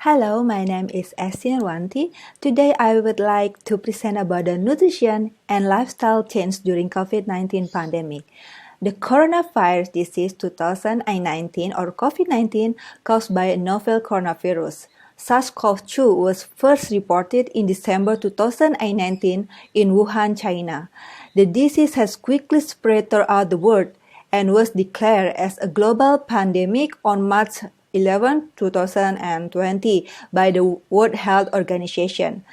Hello, my name is Wanti. Today I would like to present about the nutrition and lifestyle change during COVID-19 pandemic. The coronavirus disease 2019 or COVID-19 caused by a novel coronavirus. SARS-CoV-2 was first reported in December 2019 in Wuhan, China. The disease has quickly spread throughout the world and was declared as a global pandemic on March 11, 2020 by the World Health Organization.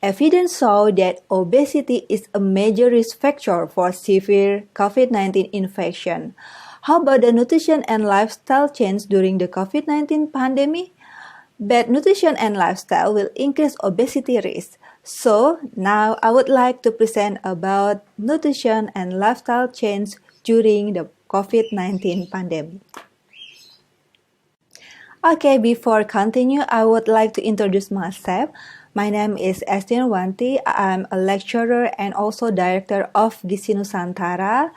Evidence show that obesity is a major risk factor for severe COVID-19 infection. How about the nutrition and lifestyle change during the COVID-19 pandemic? Bad nutrition and lifestyle will increase obesity risk. So now I would like to present about nutrition and lifestyle change during the COVID-19 pandemic. Okay, before continue, I would like to introduce myself. My name is Wanti. I'm a lecturer and also director of Gizi Nusantara.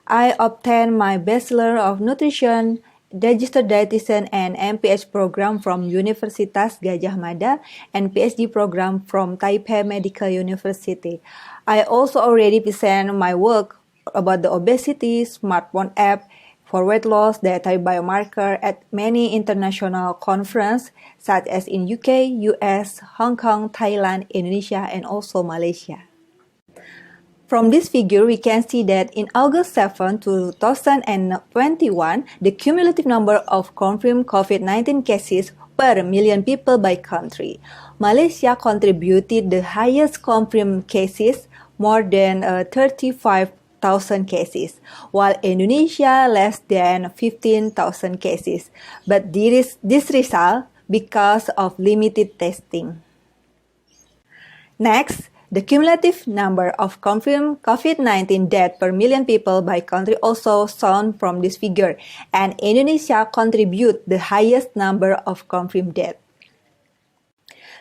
I obtained my Bachelor of Nutrition, Registered Dietitian and MPH program from Universitas Gadjah Mada and PhD program from Taipei Medical University. I also already present my work about the obesity, smartphone app, for weight loss, dietary biomarker at many international conferences such as in UK, US, Hong Kong, Thailand, Indonesia, and also Malaysia. From this figure, we can see that in August 7, 2021, the cumulative number of confirmed COVID-19 cases per million people by country. Malaysia contributed the highest confirmed cases, more than 35,000 cases, while Indonesia less than 15,000 cases. But this result because of limited testing. Next, the cumulative number of confirmed COVID-19 deaths per million people by country also shown from this figure, and Indonesia contribute the highest number of confirmed deaths.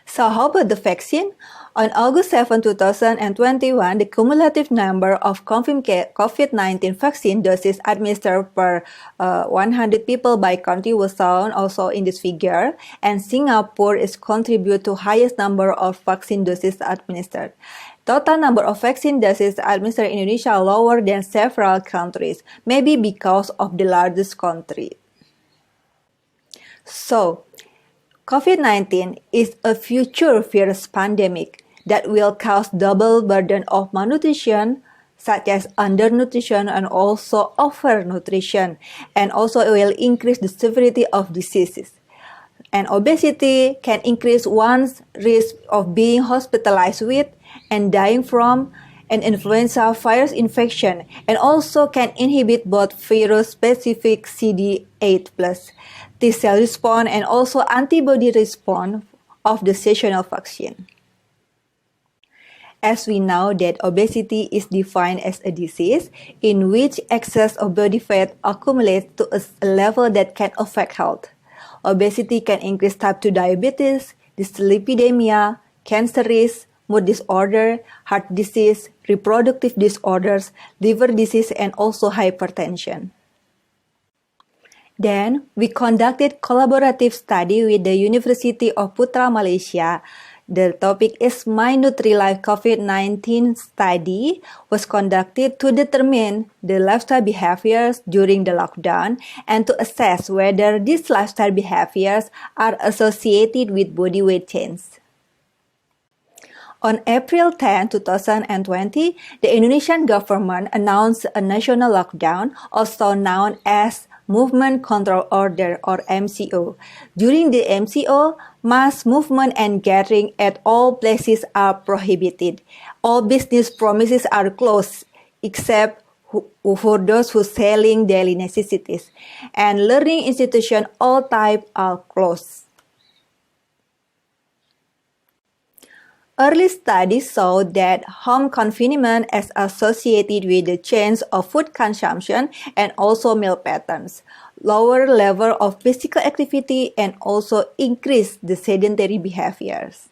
So how about the vaccine? On August 7, 2021, the cumulative number of confirmed COVID-19 vaccine doses administered per 100 people by country was shown also in this figure, and Singapore is contribute to highest number of vaccine doses administered. Total number of vaccine doses administered in Indonesia lower than several countries, maybe because of the largest country. So, COVID-19 is a future virus pandemic that will cause double burden of malnutrition, such as undernutrition and also overnutrition, and also it will increase the severity of diseases. And obesity can increase one's risk of being hospitalized with and dying from an influenza virus infection, and also can inhibit both virus-specific CD8+, T-cell response, and also antibody response of the seasonal vaccine. As we know that obesity is defined as a disease in which excess of body fat accumulates to a level that can affect health. Obesity can increase type 2 diabetes, dyslipidemia, cancer risk, mood disorder, heart disease, reproductive disorders, liver disease, and also hypertension. Then, we conducted collaborative study with the University of Putra, Malaysia. The topic is My NutriLife COVID-19 study was conducted to determine the lifestyle behaviors during the lockdown and to assess whether these lifestyle behaviors are associated with body weight change. On April 10, 2020, the Indonesian government announced a national lockdown, also known as Movement Control Order or MCO. During the MCO, mass movement and gathering at all places are prohibited. All business premises are closed except for those who selling daily necessities. And learning institutions all types are closed. Early studies show that home confinement is associated with the change of food consumption and also meal patterns, lower level of physical activity, and also increase the sedentary behaviors.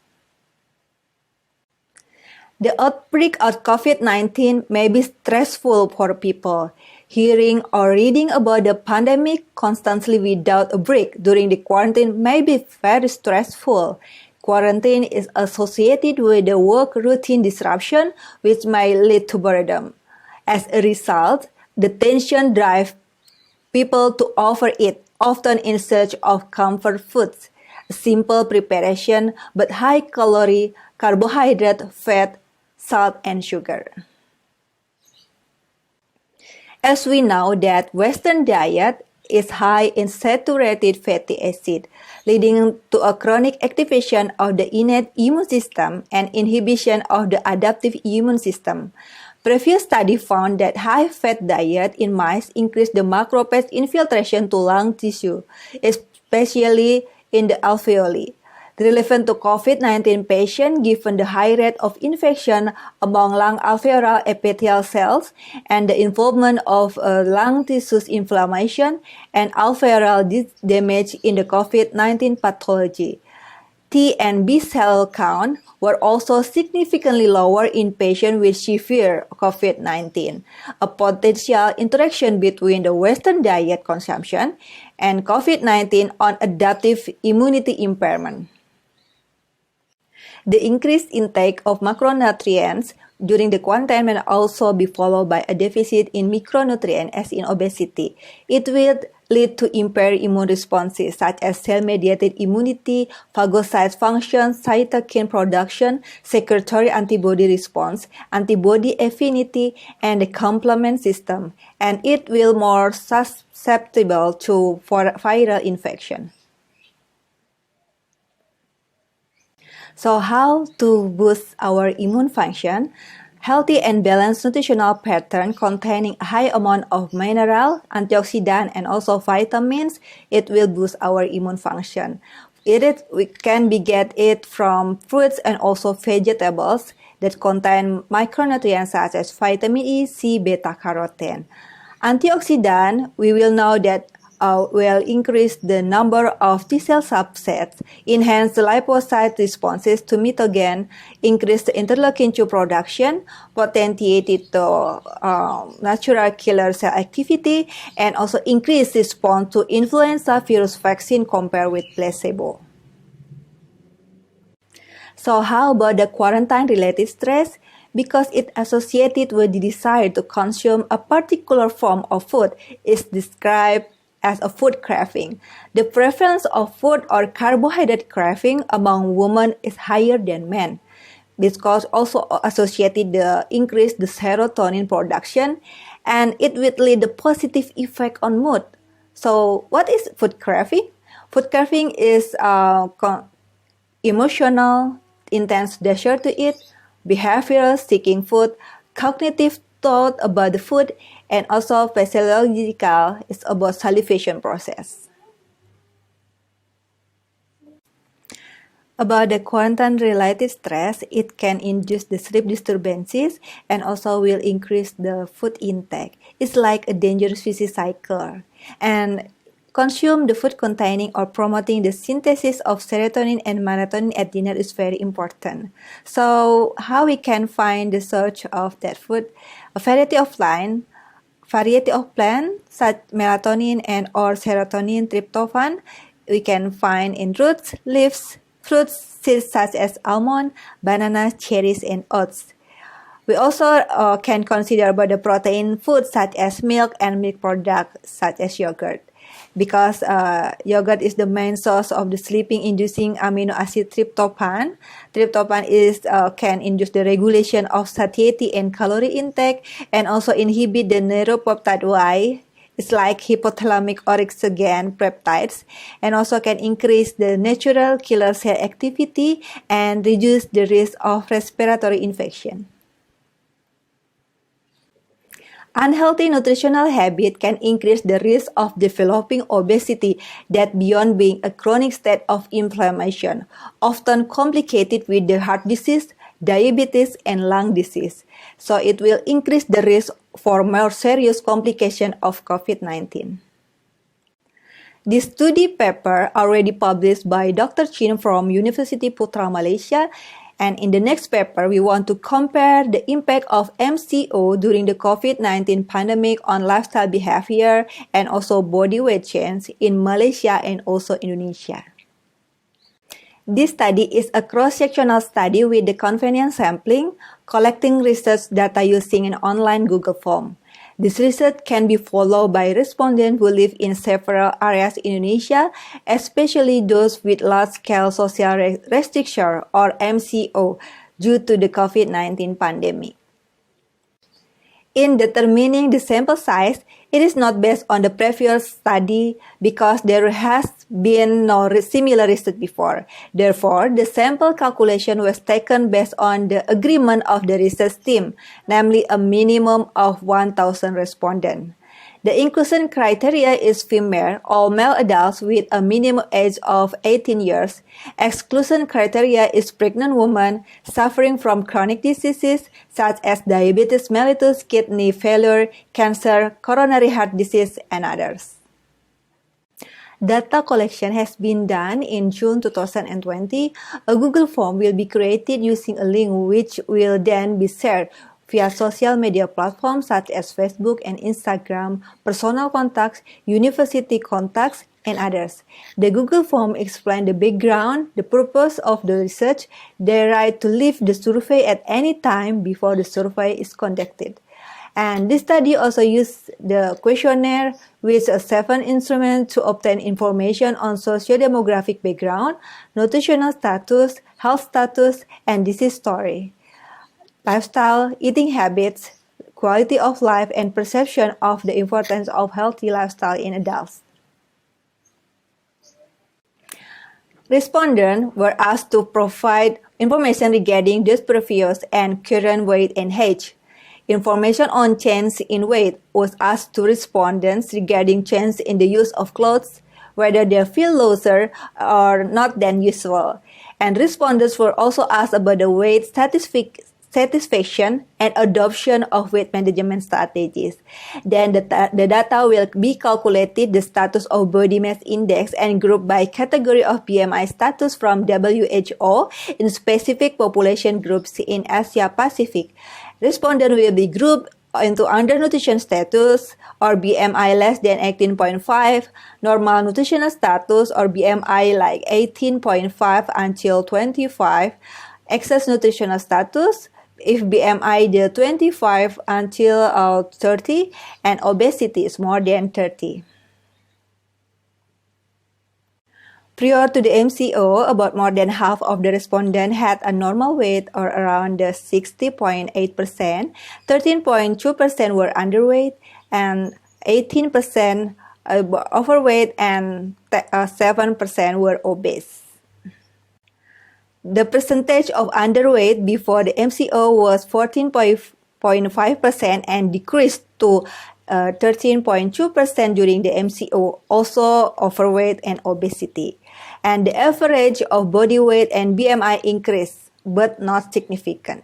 The outbreak of COVID-19 may be stressful for people. Hearing or reading about the pandemic constantly without a break during the quarantine may be very stressful. Quarantine is associated with the work routine disruption, which may lead to boredom. As a result, the tension drives people to overeat, often in search of comfort foods, a simple preparation but high calorie, carbohydrate, fat, salt, and sugar. As we know that Western diet is high in saturated fatty acid, leading to a chronic activation of the innate immune system and inhibition of the adaptive immune system. Previous study found that high-fat diet in mice increased the macrophage infiltration to lung tissue, especially in the alveoli. Relevant to COVID-19 patients given the high rate of infection among lung alveolar epithelial cells and the involvement of lung tissue inflammation and alveolar damage in the COVID-19 pathology. T and B cell count were also significantly lower in patients with severe COVID-19, a potential interaction between the Western diet consumption and COVID-19 on adaptive immunity impairment. The increased intake of macronutrients during the quarantine may also be followed by a deficit in micronutrients as in obesity. It will lead to impaired immune responses such as cell-mediated immunity, phagocyte function, cytokine production, secretory antibody response, antibody affinity, and the complement system, and it will more susceptible to viral infection. So how to boost our immune function? Healthy and balanced nutritional pattern containing a high amount of mineral, antioxidant, and also vitamins, it will boost our immune function. We can get it from fruits and also vegetables that contain micronutrients such as vitamin E, C, beta-carotene. Antioxidant, we will know that will increase the number of T-cell subsets, enhance the lymphocyte responses to mitogen, increase the interleukin-2 production, potentiate the natural killer cell activity, and also increase response to influenza virus vaccine compared with placebo. So how about the quarantine-related stress? Because it associated with the desire to consume a particular form of food is described as a food craving. The prevalence of food or carbohydrate craving among women is higher than men. This cause also associated the increase the serotonin production, and it will lead the positive effect on mood. So what is food craving? Food craving is emotional, intense desire to eat, behavioral seeking food, cognitive thought about the food, and also physiological is about salivation process. About the quarantine-related stress, it can induce the sleep disturbances and also will increase the food intake. It's like a dangerous vicious cycle. And consume the food containing or promoting the synthesis of serotonin and melatonin at dinner is very important. So how we can find the source of that food? A variety of plants such melatonin and or serotonin, tryptophan, we can find in roots, leaves, fruits, seeds such as almond, bananas, cherries, and oats. We also can consider about the protein foods such as milk and milk products such as yogurt. Because yogurt is the main source of the sleeping-inducing amino acid tryptophan. Tryptophan can induce the regulation of satiety and calorie intake, and also inhibit the neuropeptide Y. It's like hypothalamic oxygen peptides, and also can increase the natural killer cell activity and reduce the risk of respiratory infection. Unhealthy nutritional habit can increase the risk of developing obesity that beyond being a chronic state of inflammation, often complicated with the heart disease, diabetes, and lung disease. So it will increase the risk for more serious complications of COVID-19. This study paper already published by Dr. Chin from University Putra Malaysia And in the next paper, we want to compare the impact of MCO during the COVID-19 pandemic on lifestyle behavior and also body weight change in Malaysia and also Indonesia. This study is a cross-sectional study with the convenient sampling, collecting research data using an online Google form. This research can be followed by respondents who live in several areas in Indonesia, especially those with large-scale social restriction or MCO due to the COVID-19 pandemic. In determining the sample size, it is not based on the previous study because there has been no similar research before. Therefore, the sample calculation was taken based on the agreement of the research team, namely a minimum of 1,000 respondents. The inclusion criteria is female or male adults with a minimum age of 18 years. Exclusion criteria is pregnant women suffering from chronic diseases such as diabetes mellitus, kidney failure, cancer, coronary heart disease, and others. Data collection has been done in June 2020. A Google form will be created using a link which will then be shared via social media platforms such as Facebook and Instagram, personal contacts, university contacts, and others. The Google form explains the background, the purpose of the research, the right to leave the survey at any time before the survey is conducted. And this study also used the questionnaire with 7 instruments to obtain information on socio-demographic background, nutritional status, health status, and disease story, lifestyle, eating habits, quality of life, and perception of the importance of healthy lifestyle in adults. Respondents were asked to provide information regarding their previous and current weight and age. Information on change in weight was asked to respondents regarding change in the use of clothes, whether they feel looser or not than usual. And respondents were also asked about the weight satisfaction and adoption of weight management strategies. Then the data will be calculated the status of body mass index and grouped by category of BMI status from WHO in specific population groups in Asia Pacific. Respondents will be grouped into undernutrition status or BMI less than 18.5, normal nutritional status or BMI like 18.5 until 25, excess nutritional status, if BMI the 25 until 30, and obesity is more than 30. Prior to the MCO, about more than half of the respondents had a normal weight or around 60.8%, 13.2% were underweight, and 18% overweight, and 7% were obese. The percentage of underweight before the MCO was 14.5% and decreased to 13.2% during the MCO, also overweight and obesity. And the average of body weight and BMI increased, but not significant.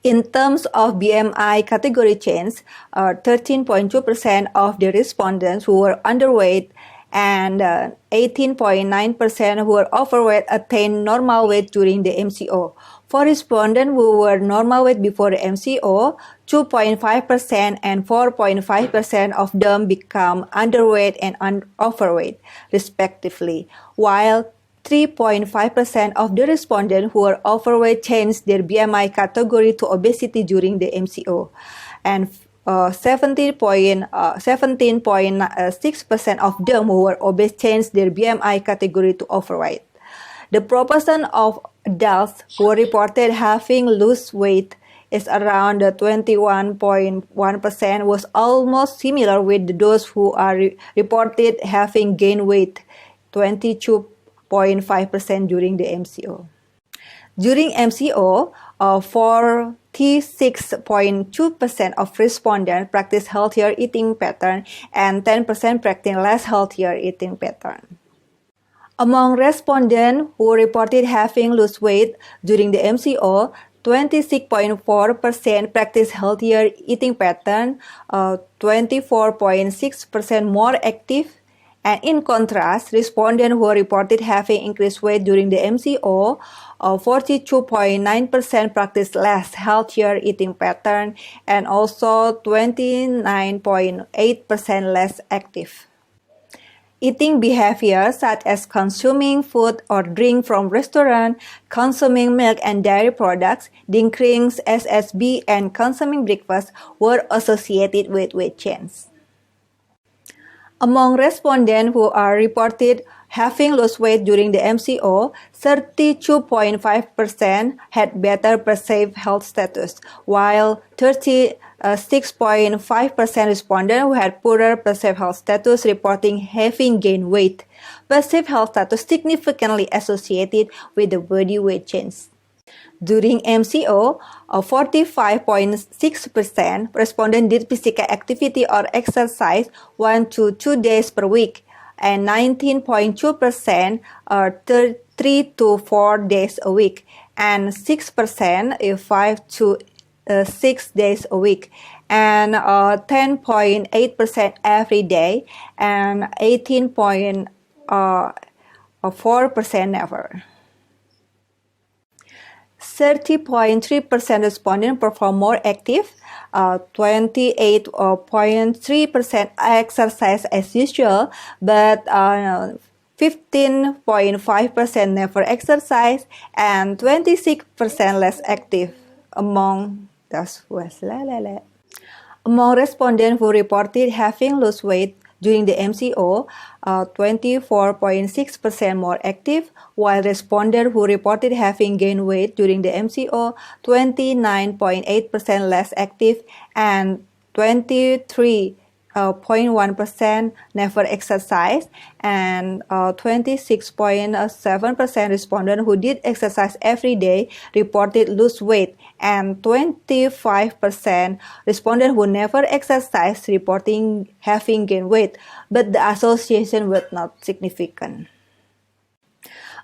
In terms of BMI category change, 13.2% of the respondents who were underweight and 18.9% who were overweight attained normal weight during the MCO. For respondents who were normal weight before the MCO, 2.5% and 4.5% of them become underweight and overweight, respectively, while 3.5% of the respondents who were overweight changed their BMI category to obesity during the MCO, and 17.6% of them who were obese changed their BMI category to overweight. The proportion of adults who reported having lost weight is around 21.1%, was almost similar with those who are reported having gained weight, 22.5% during the MCO. During MCO, 46.2% of respondents practice healthier eating pattern and 10% practice less healthier eating pattern. Among respondents who reported having lost weight during the MCO, 26.4% practice healthier eating pattern, 24.6% more active, And in contrast, respondents who reported having increased weight during the MCO, 42.9% practiced less healthier eating pattern and also 29.8% less active. Eating behaviors such as consuming food or drink from restaurants, consuming milk and dairy products, drinking SSB, and consuming breakfast were associated with weight change. Among respondents who are reported having lost weight during the MCO, 32.5% had better perceived health status, while 36.5% respondents who had poorer perceived health status reporting having gained weight. Perceived health status significantly associated with the body weight change. During MCO, 45.6% respondents did physical activity or exercise 1 to 2 days per week, and 19.2% 3 to 4 days a week, and 6% 5 to 6 days a week, and 10.8% every day, and 18.4% never. 30.3% respondents perform more active, 28.3% exercise as usual, but 15.5% never exercise, and 26% less active among respondents who reported having lost weight during the MCO, 24.6% more active, while respondents who reported having gained weight during the MCO, 29.8% less active, and 23.1% never exercise, and 26.7% respondents who did exercise every day reported lose weight, and 25% respondents who never exercised reporting having gained weight, but the association was not significant.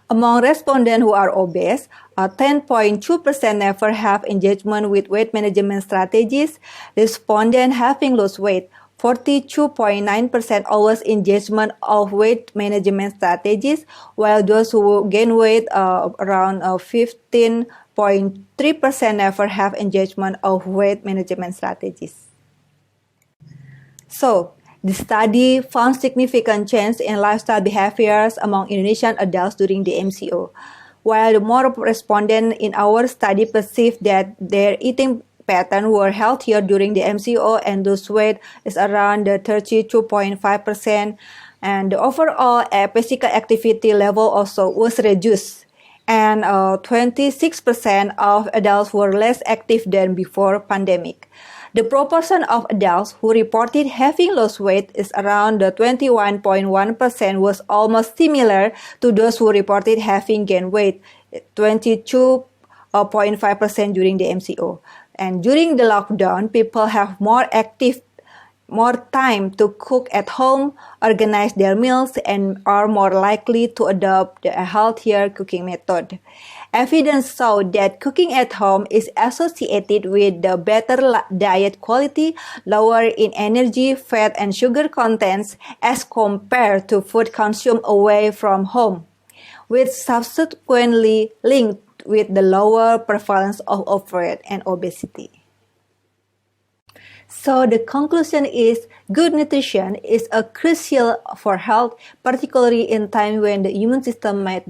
Among respondents who are obese, 10.2% never have engagement with weight management strategies. Respondents having lost weight, 42.9% always engagement of weight management strategies, while those who gain weight around 15.3% never have engagement of weight management strategies. So, the study found significant change in lifestyle behaviors among Indonesian adults during the MCO. While more respondents in our study perceived that their eating pattern were healthier during the MCO and lose weight is around 32.5%, and the overall physical activity level also was reduced, and 26% of adults were less active than before pandemic. The proportion of adults who reported having lost weight is around 21.1%, was almost similar to those who reported having gained weight, 22.5% during the MCO. And during the lockdown, people have more time to cook at home, organize their meals, and are more likely to adopt a healthier cooking method. Evidence showed that cooking at home is associated with the better diet quality, lower in energy, fat, and sugar contents as compared to food consumed away from home, which subsequently linked with the lower prevalence of overweight and obesity. So the conclusion is good nutrition is crucial for health, particularly in time when the immune system might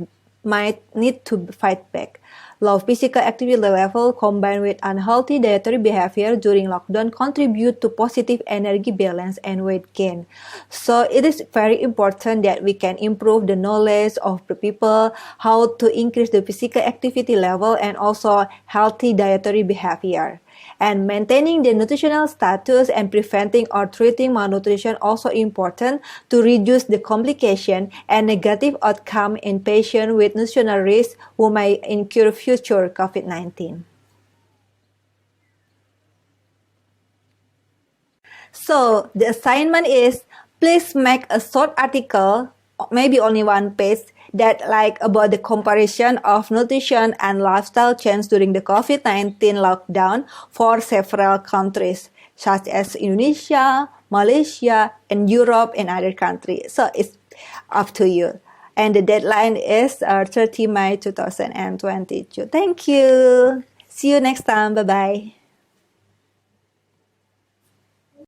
need to fight back. Low physical activity level combined with unhealthy dietary behavior during lockdown contribute to positive energy balance and weight gain. So it is very important that we can improve the knowledge of the people how to increase the physical activity level and also healthy dietary behavior. And maintaining the nutritional status and preventing or treating malnutrition also important to reduce the complication and negative outcome in patients with nutritional risk who may incur future COVID-19. So the assignment is, please make a short article, maybe only one page, that about the comparison of nutrition and lifestyle change during the COVID-19 lockdown for several countries, such as Indonesia, Malaysia, and Europe and other countries. So it's up to you. And the deadline is 30 May 2022. Thank you. See you next time. Bye-bye.